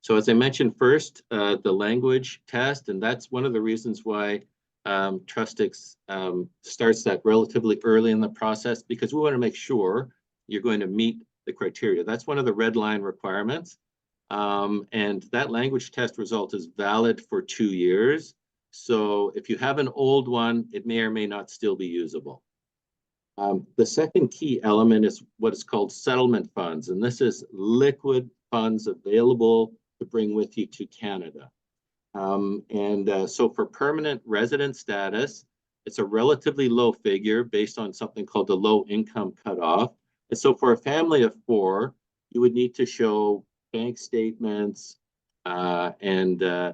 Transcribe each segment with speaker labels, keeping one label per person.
Speaker 1: So as I mentioned first, the language test, and that's one of the reasons why Trustiics starts that relatively early in the process, because we want to make sure you're going to meet the criteria. That's one of the red line requirements. And that language test result is valid for 2 years. So if you have an old one, it may or may not still be usable. The second key element is what is called settlement funds, and this is liquid funds available to bring with you to Canada. So for permanent resident status, it's a relatively low figure based on something called the low income cutoff. And so for a family of 4, you would need to show bank statements and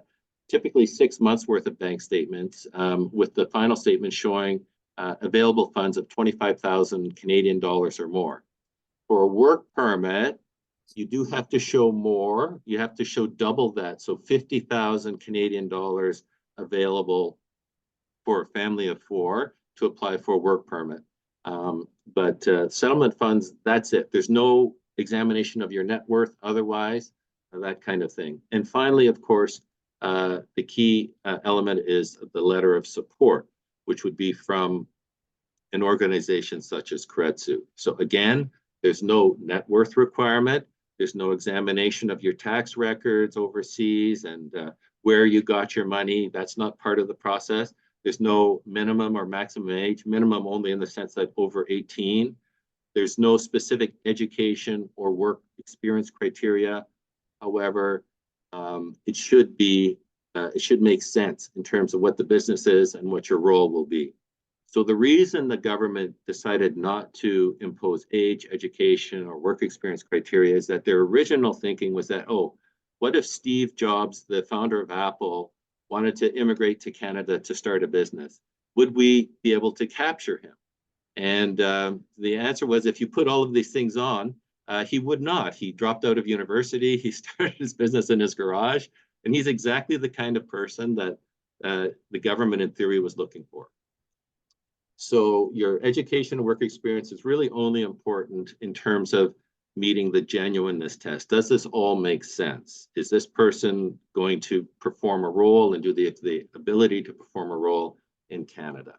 Speaker 1: typically 6 months worth of bank statements, with the final statement showing available funds of 25,000 Canadian dollars or more. For a work permit, you do have to show more. You have to show double that, so 50,000 Canadian dollars available for a family of 4 to apply for a work permit. But settlement funds, that's it. There's no examination of your net worth otherwise, that kind of thing. And finally, of course, the key element is the letter of support, which would be from an organization such as Keiretsu. So again, there's no net worth requirement. There's no examination of your tax records overseas and where you got your money. That's not part of the process. There's no minimum or maximum age, minimum only in the sense that over 18. There's no specific education or work experience criteria. However, it should make sense in terms of what the business is and what your role will be. So the reason the government decided not to impose age, education, or work experience criteria is that their original thinking was that, oh, what if Steve Jobs, the founder of Apple, wanted to immigrate to Canada to start a business? Would we be able to capture him? And the answer was, if you put all of these things on, he would not. He dropped out of university. He started his business in his garage. And he's exactly the kind of person that the government, in theory, was looking for. So your education and work experience is really only important in terms of meeting the genuineness test. Does this all make sense? Is this person going to perform a role and do the ability to perform a role in Canada?